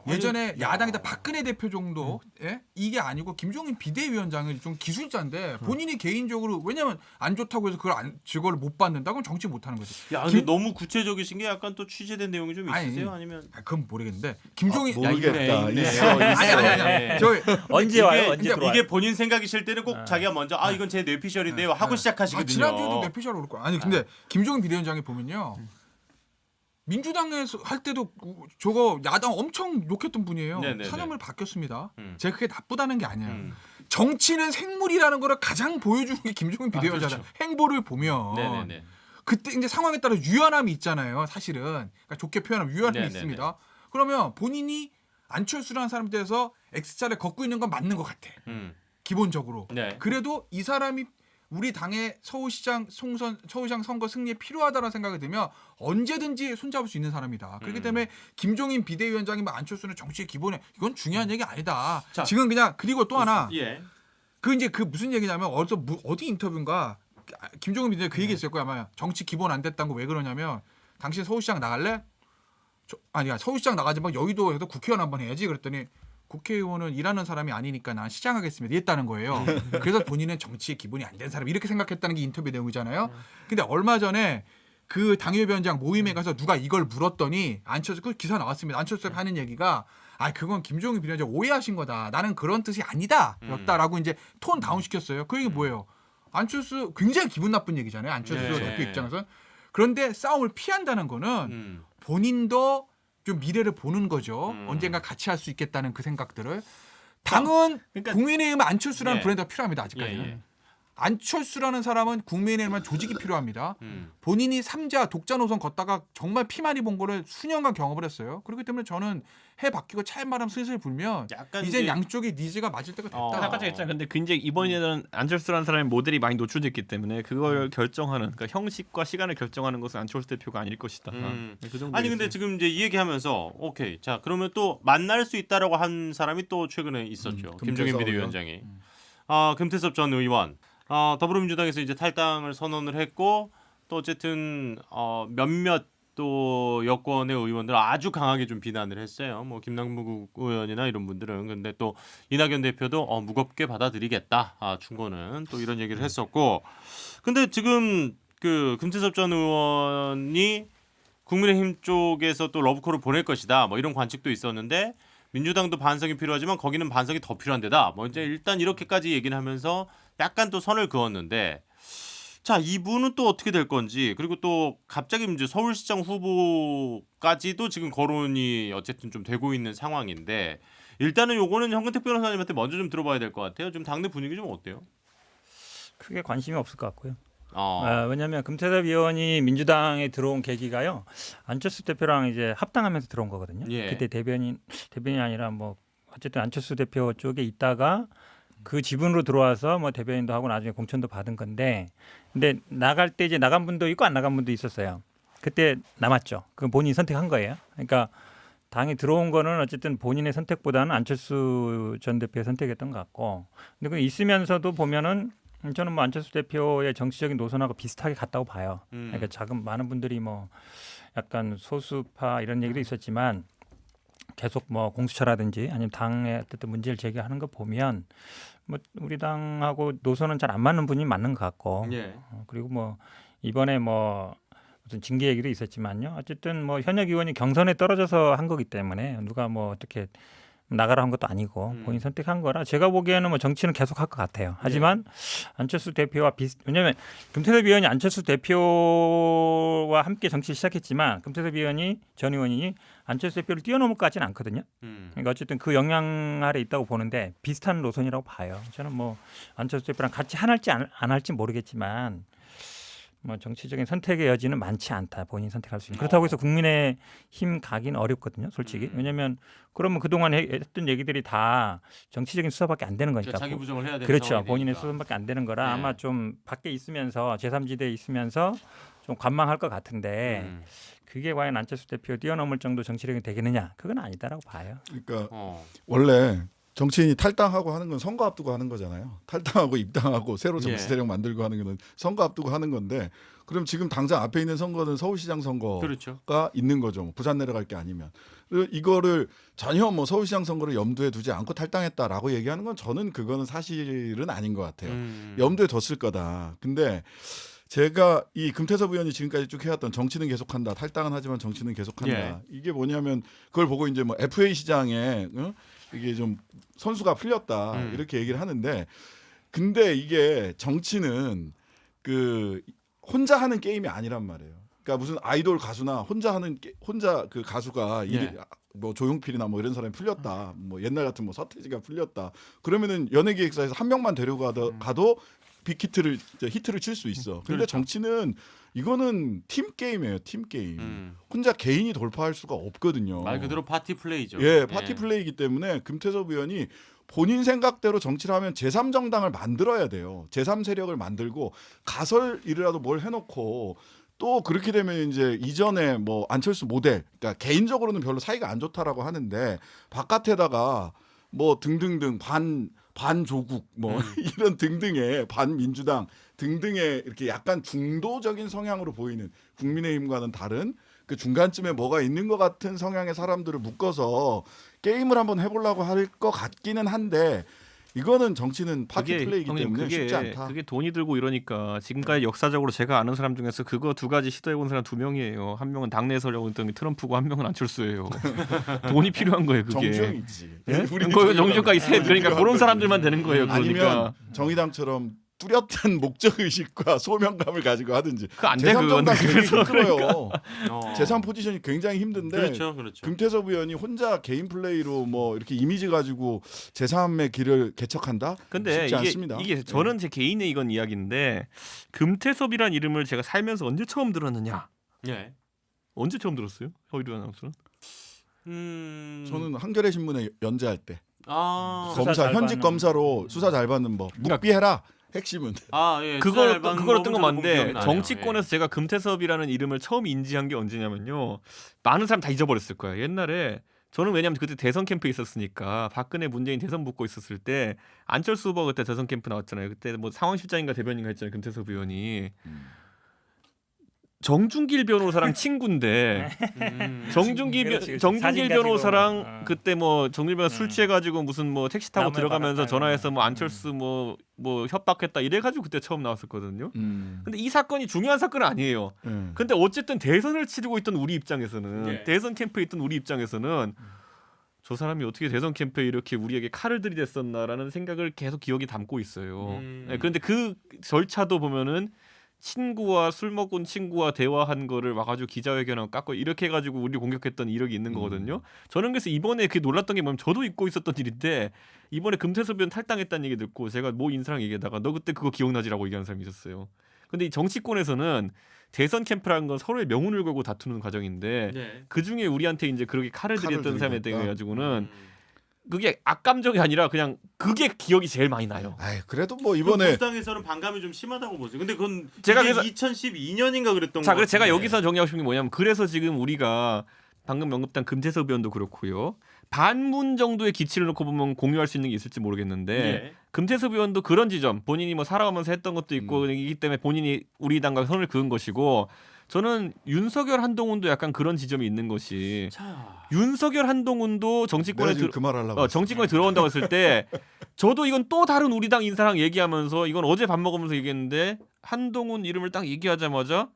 예전에 야당에다 박근혜 대표 정도 예? 이게 아니고 김종인 비대위원장을 좀 기술자인데 본인이 개인적으로 왜냐면 안 좋다고 해서 그걸 못 받는다 그럼 정치 못 하는 거지.
야, 근데 너무 구체적이신 게 약간 또 취재된 내용이 좀
아니,
있으세요? 아니면
그건 모르겠는데 김종인
모르겠다.
있네.
있어.
아니 저
언제 와요? 언제
이게,
들어와요?
이게 본인 생각이실 때는 꼭 자기가 먼저 이건 제 뇌피셜인데요 하고 시작하시거든요.
지난주에도 내피셜 올 거야. 아니 근데 김종인 비대위원장이 보면요. 민주당에서 할 때도 저거 야당 엄청 욕했던 분이에요.
네네네.
사념을 바뀌었습니다.
음.
제가 그게 나쁘다는 게 아니에요.
음.
정치는 생물이라는 거를 가장 보여주는 게 김종인 비대위원장이잖아요.
그렇죠.
행보를 보면
네네네.
그때 이제 상황에 따라 유연함이 있잖아요. 사실은 그러니까 좋게 표현하면 유연함이
네네네.
있습니다. 그러면 본인이 안철수라는 사람에 대해서 X자를 걷고 있는 건 맞는 것 같아. 기본적으로.
네.
그래도 이 사람이 우리 당의 서울시장 선거 승리에 필요하다는 생각이 들면 언제든지 손잡을 수 있는 사람이다. 그렇기 때문에 김종인 비대위원장이 안철수는 정치의 기본에 이건 중요한 얘기 아니다.
자,
지금 그냥 그리고 또 하나
예.
그 이제 그 무슨 얘기냐면 어디 인터뷰인가 김종인 비대위원 그 얘기했을 거야 아마 정치 기본 안 됐다는 거 왜 그러냐면 당신 서울시장 나갈래? 아니야 서울시장 나가지 막 여의도에서 국회의원 한번 해야지 그랬더니 국회의원은 일하는 사람이 아니니까 난 시장하겠습니다. 이랬다는 거예요. 그래서 본인은 정치의 기본이 안 된 사람 이렇게 생각했다는 게 인터뷰 내용이잖아요. 근데 얼마 전에 그 당협위원장 모임에 가서 누가 이걸 물었더니 안철수 그 기사 나왔습니다. 안철수가 하는 얘기가 그건 김종인 비대위원장 오해하신 거다. 나는 그런 뜻이 아니다였다라고 이제 톤 다운 시켰어요. 그 얘기 뭐예요? 안철수 굉장히 기분 나쁜 얘기잖아요. 안철수
네.
대표 입장에서. 그런데 싸움을 피한다는 거는
음.
본인도 좀 미래를 보는 거죠. 언젠가 같이 할 수 있겠다는 그 생각들을. 당은
그러니까-
국민의힘 안철수라는
예.
브랜드가 필요합니다. 아직까지는.
예.
안철수라는 사람은 국민의힘만 조직이 필요합니다. 본인이 삼자 독자 노선 걷다가 정말 피 많이 본 거를 수년간 경험을 했어요. 그렇기 때문에 저는 해 바뀌고 찬바람 슬슬 불면
약간
이제
이제-
양쪽의 니즈가 맞을 때가 됐다.
아까 제가 했잖아요. 근데 이제 이번에는 안철수라는 사람의 모델이 많이 노출됐기 때문에 그걸 결정하는 그러니까 형식과 시간을 결정하는 것은 안철수 대표가 아닐 것이다. 그 정도.
아니 근데 지금 이제 이 얘기하면서 오케이 자 그러면 또 만날 수 있다라고 한 사람이 또 최근에 있었죠. 김종인
금태섭
비대위원장이 금태섭 전 의원 더불어민주당에서 이제 탈당을 선언을 했고 또 어쨌든 몇몇 또 여권의 의원들 아주 강하게 좀 비난을 했어요. 뭐 김남국 의원이나 이런 분들은 근데 또 이낙연 대표도 무겁게 받아들이겠다. 충고는 또 이런 얘기를 했었고 근데 지금 그 금태섭 전 의원이 국민의힘 쪽에서 또 러브콜을 보낼 것이다. 뭐 이런 관측도 있었는데 민주당도 반성이 필요하지만 거기는 반성이 더 필요한 데다. 뭐 이제 일단 이렇게까지 얘기를 하면서 약간 또 선을 그었는데 자 이분은 또 어떻게 될 건지 그리고 또 갑자기 이제 서울시장 후보까지도 지금 거론이 어쨌든 좀 되고 있는 상황인데 일단은 요거는 현근택 변호사님한테 먼저 좀 들어봐야 될 것 같아요. 좀 당내 분위기 좀 어때요?
크게 관심이 없을 것 같고요.
어.
왜냐하면 금태섭 의원이 민주당에 들어온 계기가요. 안철수 대표랑 이제 합당하면서 들어온 거거든요.
예.
그때 대변인이 아니라 뭐 어쨌든 안철수 대표 쪽에 있다가 그 지분으로 들어와서 뭐 대변인도 하고 나중에 공천도 받은 건데, 근데 나갈 때 이제 나간 분도 있고 안 나간 분도 있었어요. 그때 남았죠. 그 본인이 선택한 거예요. 그러니까 당에 들어온 거는 어쨌든 본인의 선택보다는 안철수 전 대표의 선택이었던 것 같고, 근데 그 있으면서도 보면은 저는 뭐 안철수 대표의 정치적인 노선하고 비슷하게 갔다고 봐요. 그러니까 작은 많은 분들이 뭐 약간 소수파 이런 얘기도 있었지만 계속 뭐 공수처라든지 아니면 당의 어떤 문제를 제기하는 거 보면 뭐 우리 당하고 노선은 잘 안 맞는 분이 맞는 것 같고
예.
그리고 뭐 이번에 뭐 무슨 징계 얘기도 있었지만요. 어쨌든 뭐 현역 의원이 경선에 떨어져서 한 거기 때문에 누가 뭐 어떻게 나가라 한 것도 아니고 본인 선택한 거라 제가 보기에는 뭐 정치는 계속할 것 같아요. 하지만 안철수 대표와 왜냐하면 금태섭 의원이 안철수 대표와 함께 정치 시작했지만 금태섭 의원이 전 의원이 안철수 대표를 뛰어넘을 것 같지는 않거든요. 그러니까 어쨌든 그 영향 아래 있다고 보는데 비슷한 노선이라고 봐요. 저는 뭐 안철수 대표랑 같이 할지 안 할지 모르겠지만 뭐 정치적인 선택의 여지는 많지 않다. 본인이 선택할 수 있는. 그렇다고 해서 국민의힘 가기는 어렵거든요. 솔직히. 왜냐하면 그러면 그동안 했던 얘기들이 다 정치적인 수사밖에 안 되는 거니까.
자기 부정을 해야 되는
그렇죠.
상황이
본인의
되니까.
수사밖에 안 되는 거라
네.
아마 좀 밖에 있으면서 제3지대에 있으면서 좀 관망할 것 같은데 그게 과연 안철수 대표 뛰어넘을 정도 정치력이 되겠느냐? 그건 아니다라고 봐요.
그러니까
어.
원래 정치인이 탈당하고 하는 건 선거 앞두고 하는 거잖아요. 탈당하고 입당하고 새로 정치
예.
세력 만들고 하는 건 선거 앞두고 하는 건데 그럼 지금 당장 앞에 있는 선거는 서울시장 선거가
그렇죠.
있는 거죠. 뭐 부산 내려갈 게 아니면 이거를 전혀 뭐 서울시장 선거를 염두에 두지 않고 탈당했다라고 얘기하는 건 저는 그거는 사실은 아닌 것 같아요. 염두에 뒀을 거다. 근데 제가 이 금태섭 의원이 지금까지 쭉 해왔던 정치는 계속한다. 탈당은 하지만 정치는 계속한다.
예.
이게 뭐냐면 그걸 보고 이제 뭐 FA 시장에 이게 좀 선수가 풀렸다 이렇게 얘기를 하는데 근데 이게 정치는 그 혼자 하는 게임이 아니란 말이에요. 그러니까 무슨 아이돌 가수나 혼자 그 가수가
예.
뭐 조용필이나 뭐 이런 사람이 풀렸다. 뭐 옛날 같은 뭐 서태지가 풀렸다. 그러면은 연예기획사에서 한 명만 데려가도 가도 빅히트를 히트를 칠 수 있어. 근데
그렇죠.
정치는 이거는 팀 게임이에요. 팀 게임.
음.
혼자 개인이 돌파할 수가 없거든요.
말 그대로 파티 플레이죠.
예, 파티 플레이이기 때문에 금태섭 의원이 본인 생각대로 정치를 하면 제3정당을 만들어야 돼요. 제3세력을 만들고 가설이라도 뭘 해놓고 또 그렇게 되면 이제 이전에 뭐 안철수 모델, 그러니까 개인적으로는 별로 사이가 안 좋다라고 하는데 바깥에다가 뭐 등등등 반조국 뭐 이런 등등의 반민주당 등등의 이렇게 약간 중도적인 성향으로 보이는 국민의힘과는 다른 그 중간쯤에 뭐가 있는 것 같은 성향의 사람들을 묶어서 게임을 한번 해보려고 할 것 같기는 한데 이거는 정치는 파티 플레이이기
형님,
때문에 쉽지 않다.
그게 돈이 들고 이러니까 지금까지 역사적으로 제가 아는 사람 중에서 그거 두 가지 시도해본 사람 2명이에요. 한 명은 당내에 서려고 했던 게 트럼프고 한 명은 안철수예요. 돈이 필요한 거예요. 그게.
정주영 있지.
예?
우리는
그 정주까지 세 그러니까 그런 사람들만 되는 거예요. 그러니까
아니면 정의당처럼 뚜렷한 목적 의식과 소명감을 가지고 하든지.
그안 돼, 그건.
제3정당 굉장히
그래서
힘들어요.
어.
제3 포지션이 굉장히 힘든데
그렇죠, 그렇죠.
금태섭 의원이 혼자 개인 플레이로 뭐 이렇게 이미지 가지고 제3의 길을 개척한다?
근데
쉽지 않습니다.
이게 저는 제 개인의 이건 이야기인데 금태섭이란 이름을 제가 살면서 언제 처음 들었느냐?
예.
언제 처음 들었어요? 허일우 아나운서는?
저는 한겨레 신문에 연재할 때
아,
수사
검사
잘
현직
받는-
검사로 수사 잘 받는 법 묵비해라 핵심은.
예.
그걸 어떤 건
기억이
맞는데
나네요.
정치권에서 제가 금태섭이라는 이름을 처음 인지한 게 언제냐면요. 많은 사람 다 잊어버렸을 거예요. 옛날에 저는 왜냐하면 그때 대선 캠프에 있었으니까 박근혜 문재인 대선 붙고 있었을 때 안철수 후보가 그때 대선 캠프 나왔잖아요. 그때 뭐 상황실장인가 대변인가 했잖아요. 금태섭 의원이. 정준길 변호사랑 친구인데 정준길
그렇지, 그렇지.
정준길
사진 가지고.
변호사랑 그때 뭐 정준길 변호사 술 취해가지고 무슨 뭐 택시 타고
나무에
들어가면서
박았다,
전화해서 뭐
이거.
안철수 뭐 협박했다 이래가지고 그때 처음 나왔었거든요.
음.
근데 이 사건이 중요한 사건은 아니에요. 근데 어쨌든 대선을 치르고 있던 우리 입장에서는
예.
대선 캠프에 있던 우리 입장에서는 저 사람이 어떻게 대선 캠프에 이렇게 우리에게 칼을 들이댔었나라는 생각을 계속 기억에 담고 있어요. 네, 그런데 그 절차도 보면은 친구와 술 먹은 친구와 대화한 거를 와가지고 기자회견하고 깎고 이렇게 해가지고 우리 공격했던 이력이 있는 거거든요. 저는 그래서 이번에 그 놀랐던 게 뭐냐면 저도 잊고 있었던 일인데 이번에 금태섭 의원 탈당했다는 얘기 듣고 제가 모 인사랑 얘기하다가 너 그때 그거 기억나지라고 얘기하는 사람이 있었어요. 근데 이 정치권에서는 대선 캠프라는 건 서로의 명운을 걸고 다투는 과정인데
네.
그 중에 우리한테 이제 그렇게 칼을 들였던 사람에 대해
들이댔다.
가지고는 그게 악감정이 아니라 그냥 그게 기억이 제일 많이 나요.
아이 그래도 뭐
이번에
이번에
보수당에서는 반감이 좀 심하다고 보세요. 근데 그건
제가
이게
그래서-
2012년인가 그랬던
자,
거
그래서 제가
같은데.
여기서 정리하고 싶은 게 뭐냐면 그래서 지금 우리가 방금 언급한 금태섭 의원도 그렇고요. 반문 정도의 기치를 놓고 보면 공유할 수 있는 게 있을지 모르겠는데
예.
금태섭 의원도 그런 지점 본인이 뭐 살아가면서 했던 것도 있고 이기 때문에 본인이 우리 당과 선을 그은 것이고 저는 윤석열 한동훈도 약간 그런 지점이 있는 것이
자,
윤석열 한동훈도 정치권에
내가 지금 그 말 하려고
정치권에 들어온다고 했을 때 저도 이건 또 다른 우리 당 인사랑 얘기하면서 이건 어제 밥 먹으면서 얘기했는데 한동훈 이름을 딱 얘기하자마자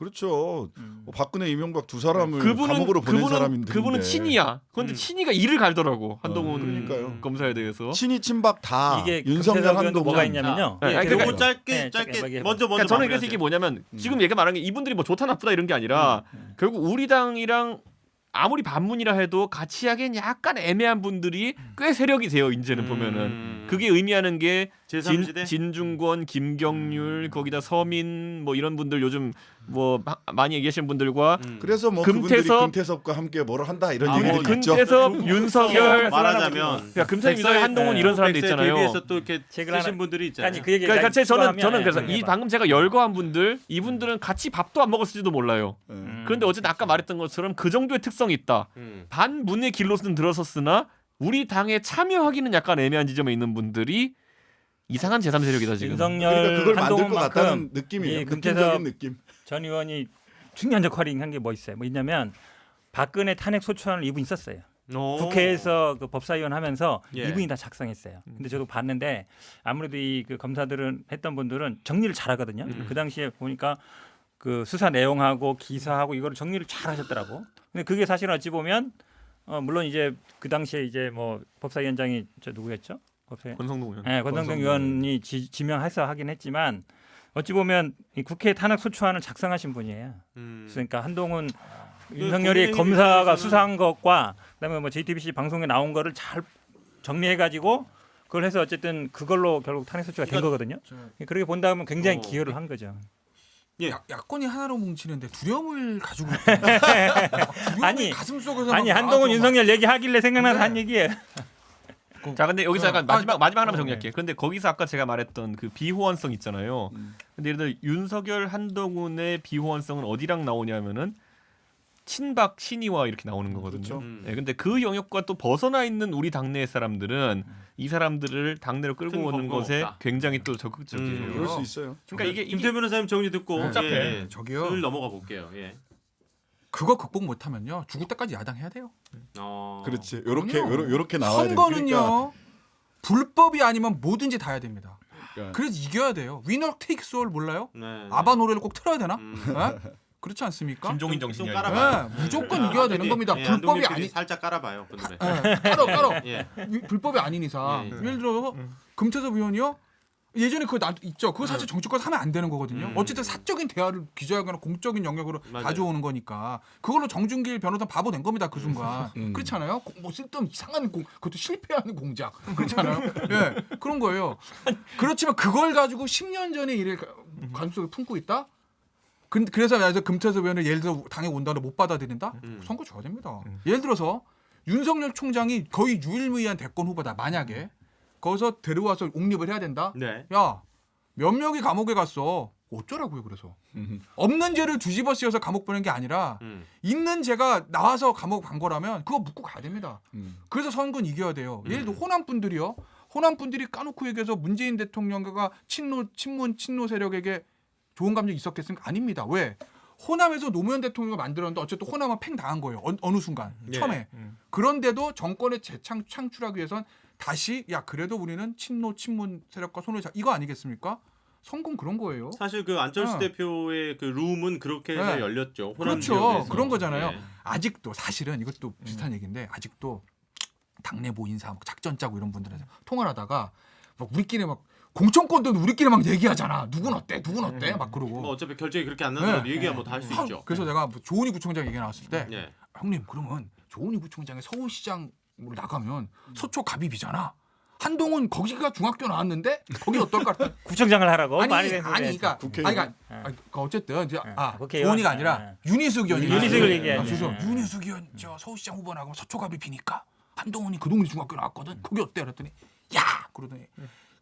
그렇죠. 박근혜, 이명박 두 사람을
그분은
감옥으로 보낸 사람인데.
그분은 친이야. 그런데 친이가 이를 갈더라고 한동훈
그러니까요.
검사에 대해서.
친이 친박 다
이게
윤석열
구체적으로
한동훈
뭐가 있냐면요.
네,
예,
아니,
요거
그러니까-
짧게
짧게
먼저
그러니까 저는 그래서
마무리하세요.
이게 뭐냐면 지금 얘가 말한 게 이분들이 뭐 좋다 나쁘다 이런 게 아니라 결국 우리 당이랑 아무리 반문이라 해도 같이 하기엔 약간 애매한 분들이 꽤 세력이 돼요. 이제는 보면은 그게 의미하는 게
제3지대?
진중권, 김경률, 거기다 서민 뭐 이런 분들 요즘 뭐 많이 얘기하시는 분들과
그래서 뭐
금태섭-
그분들이 금태섭과 함께 뭐를 한다 이런
아, 뭐
얘기들이 있죠.
금태섭, 윤석열,
말하자면
야, 금태섭, 윤석열, 한동훈 이런 사람들
백세
있잖아요.
대비해서 또 이렇게
책을
쓰신
하나-
분들이 있잖아요.
아니 그 얘기
그러니까 저는
추가하면,
그래서 이 방금 제가 열거한 분들 이분들은 같이 밥도 안 먹었을지도 몰라요. 그런데 어쨌든 아까 말했던 것처럼 그 정도의 특성이 있다. 반문의 길로는 들어섰으나 우리 당에 참여하기는 약간 애매한 지점에 있는 분들이 이상한 제3 세력이다 지금.
윤석열
그러니까 그걸 만들 것
한동훈만큼
같다는 느낌이에요.
이
느낌적인
금태섭
느낌.
전 의원이 중요한 역할이 한 게 뭐 있어요? 뭐 있냐면 박근혜 탄핵 소추안을 이분이 썼어요. 국회에서 그 법사위원 하면서
예.
이분이 다 작성했어요. 근데 저도 봤는데 아무래도 이 그 검사들은 했던 분들은 정리를 잘하거든요. 그 당시에 보니까 그 수사 내용하고 기사하고 이거를 정리를 잘 하셨더라고. 근데 그게 사실은 어찌 보면 물론 이제 그 당시에 이제 뭐 법사위원장이 저 누구였죠? 법사위.
권성동 의원.
네, 권성동 의원이 지명해서 하긴 했지만 어찌 보면 이 국회 탄핵 소추안을 작성하신 분이에요. 그러니까 한동훈 윤석열이
국민의힘
검사가
입장에서는-
수사한 것과 그다음에 뭐 JTBC 방송에 나온 거를 잘 정리해 가지고 그걸 해서 어쨌든 그걸로 결국 탄핵 소추가 된 거거든요. 그렇게 본다면 굉장히 기여를 한 거죠.
야권이 하나로 뭉치는데 두려움을 가지고 있다. 두려움이
아니,
가슴 속에서
아니
막
한동훈
나와서
윤석열 얘기하길래 생각나서
네.
한 얘기예요.
자, 근데 여기서 약간 마지막 하나만
네.
정리할게요. 근데 거기서 아까 제가 말했던 그 비호환성 있잖아요. 근데 예를 들어 윤석열, 한동훈의 비호환성은 어디랑 나오냐면은 친박, 친이와 이렇게 나오는 거거든요.
그렇죠.
네, 근데 그 영역과 또 벗어나 있는 우리 당내의 사람들은 이 사람들을 당내로 끌고
큰
오는
거부가
것에
없다.
굉장히 또 적극적이에요.
그럴 수 있어요.
그러니까 이게
김태현 변호사님 정리 듣고
복잡해.
저기요.
슬 넘어가 볼게요. 예.
그거 극복 못하면요 죽을 때까지 야당해야 돼요.
그렇지. 요렇게
그럼요.
요렇게 나와야 돼.
선거는요 불법이 아니면 뭐든지 다 해야 됩니다.
그러니까
그래서 이겨야 돼요. 위너 테이크스 올 몰라요?
네.
아바 노래를 꼭 틀어야 되나? 예? 그렇지 않습니까?
김종인
좀
정신이야.
깔아봐.
네, 무조건 이겨야 되는 겁니다.
예,
불법이
안동님
아니
살짝 깔아봐요. 그 노래.
깔어.
예.
불법이 아닌 이상
예, 예.
예를 들어 금태섭 의원이요. 예전에 그거 있죠. 그거 사실 정치권 하면 안 되는 거거든요. 어쨌든 사적인 대화를 기자회견이나 공적인 영역으로
맞아요.
가져오는 거니까 그걸로 정준길 변호사 바보 된 겁니다. 그 순간 그렇잖아요. 뭐 쓸데없는 이상한 그것도 실패하는 공작 그렇잖아요. 예, 그런 거예요. 그렇지만 그걸 가지고 10년 전의 일을 가슴속에 품고 있다. 그래서 금태섭 의원을 예를 들어 당에 온다고 못 받아들인다. 선거 줘야 됩니다. 예를 들어서 윤석열 총장이 거의 유일무이한 대권 후보다. 만약에 거기서 데려와서 옹립을 해야 된다.
네.
야, 몇 명이 감옥에 갔어. 어쩌라고요, 그래서. 없는 죄를 뒤집어 씌워서 감옥 보낸 게 아니라 있는 죄가 나와서 감옥 간 거라면 그거 묻고 가야 됩니다. 그래서 선거는 이겨야 돼요. 예를 들어 호남 분들이요. 호남 분들이 까놓고 얘기해서 문재인 대통령과 친노 세력에게 좋은 감정이 있었겠습니까? 아닙니다. 왜? 호남에서 노무현 대통령을 만들었는데 어쨌든 호남은 팽 당한 거예요. 어느 순간 처음에. 그런데도 정권을 재창출하기 위해선 다시 야 그래도 우리는 친문 세력과 손을 이거 아니겠습니까? 선거는 그런 거예요.
사실 그 안철수 대표의 그 룸은 그렇게 해서
네.
열렸죠. 호남
그렇죠.
지역에서.
그런 거잖아요.
예.
아직도 사실은 이것도 비슷한 얘기인데 아직도 당내 모인사 작전 짜고 이런 분들에서 통화를 하다가 막 우리끼리 막 공천권도 우리끼리 막 얘기하잖아. 누군 어때? 막 그러고.
뭐 어차피 결정이 그렇게 안 나더라도
네.
얘기야 뭐 다 할 수 있죠.
그래서 내가 뭐 조은희 구청장 얘기 나왔을 때
예.
형님 그러면 조은희 구청장이 서울시장으로 나가면 서초 갑입이잖아. 한동훈 거기가 중학교 나왔는데 거기 어떨까?
구청장을 하라고 말이 되는
그러니까
국회의원.
그러니까 어쨌든 이제
국회의원.
조은희가 아니라 윤희숙 의원이
윤희숙을 얘기해야지.
죄송 윤희숙 의원 저 서울시장 후보 나가면 서초 갑입이니까 한동훈이 그 동네 중학교 나왔거든. 거기 어때? 그랬더니 야 그러더니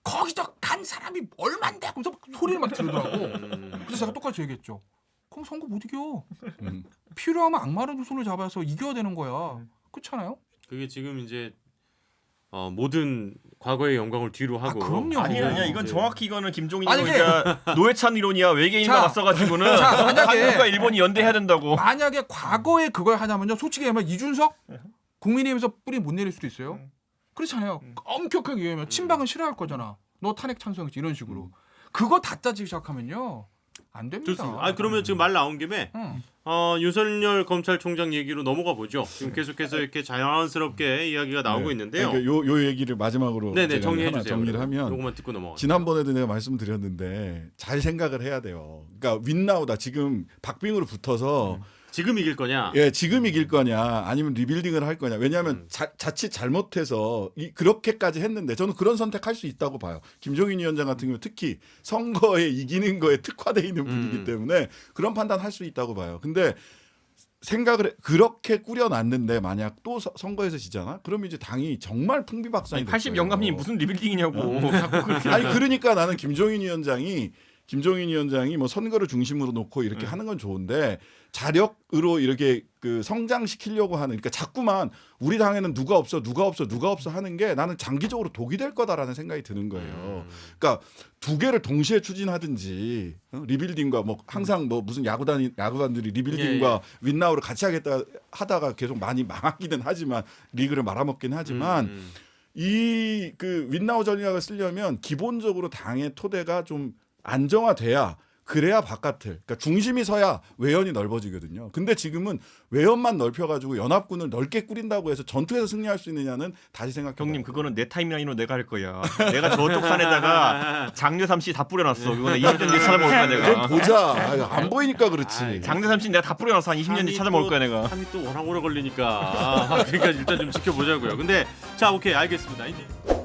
거기서 간 사람이 얼만데? 그래서 소리를 막 지르더라고. 그래서 제가 똑같이 얘기했죠. 그럼 선거 못 이겨. 필요하면 악마라도 두 손을 잡아서 이겨야 되는 거야. 그렇잖아요?
그게 지금 이제 모든 과거의 영광을 뒤로 하고
그럼요.
아니야. 이건
이제
정확히 이거는 김종인
만약에-
이론이니까 노회찬 이론이야. 외계인과
자,
맞서가지고는
자, 만약에-
한국과 일본이 연대해야 된다고.
만약에 과거에 그걸 하냐면요. 솔직히 얘기하면 이준석 국민의힘에서 뿌리 못 내릴 수도 있어요. 그렇잖아요. 엄격하게 얘기하면 친박은 싫어할 거잖아. 너 탄핵 찬성했지 이런 식으로. 그거 다 따지기 시작하면요. 안 됩니다.
좋습니다. 아 그러면 지금 말 나온 김에
응.
윤석열 검찰총장 얘기로 넘어가 보죠. 지금 계속해서 이렇게 자연스럽게 이야기가 나오고 있는데요.
그러니까 요 얘기를 마지막으로
네네
제가
정리해
하나
주세요.
정리를 하면
요것만 듣고 넘어가.
지난번에도 내가 말씀드렸는데 잘 생각을 해야 돼요. 그러니까 윈나우다 지금 박빙으로 붙어서
지금 이길 거냐?
예, 지금 이길 거냐 아니면 리빌딩을 할 거냐. 왜냐하면 자칫 잘못해서 그렇게까지 했는데 저는 그런 선택할 수 있다고 봐요. 김종인 위원장 같은 경우 특히 선거에 이기는 거에 특화되어 있는 분이기 때문에 그런 판단할 수 있다고 봐요. 근데 생각을 그렇게 꾸려놨는데 만약 또 선거에서 지잖아? 그러면 이제 당이 정말 풍비박산이 될
80
거예요.
영감님 무슨 리빌딩이냐고. 자꾸 그렇게.
아니 그러니까 나는 김종인 위원장이 뭐 선거를 중심으로 놓고 이렇게 하는 건 좋은데 자력으로 이렇게 그 성장시키려고 하는 그러니까 자꾸만 우리 당에는 누가 없어 하는 게 나는 장기적으로 독이 될 거다라는 생각이 드는 거예요. 그러니까 두 개를 동시에 추진하든지 리빌딩과 뭐 항상 뭐 무슨 야구단들이 리빌딩과 윈나우를 같이 하겠다 하다가 계속 많이 망하기는 하지만 리그를 말아먹긴 하지만 이 그 윈나우 전략을 쓰려면 기본적으로 당의 토대가 좀 안정화돼야 그래야 바깥을 그러니까 중심이 서야 외연이 넓어지거든요. 근데 지금은 외연만 넓혀가지고 연합군을 넓게 꾸린다고 해서 전투에서 승리할 수 있느냐는 다시 생각해.
형님 그거는 내 타임라인으로 내가 할 거야. 내가 저쪽 산에다가 장려 삼씨 다 뿌려놨어. 이거는 20년 뒤에 찾아먹을 거야
좀
내가.
보자. 안 보이니까 그렇지.
장려 삼씨 내가 다 뿌려놨어. 한 20년 뒤에 찾아먹을 거야 내가.
탐이 또 워낙 오래 걸리니까. 그러니까 일단 좀 지켜보자고요. 근데 자 오케이 알겠습니다. 이제.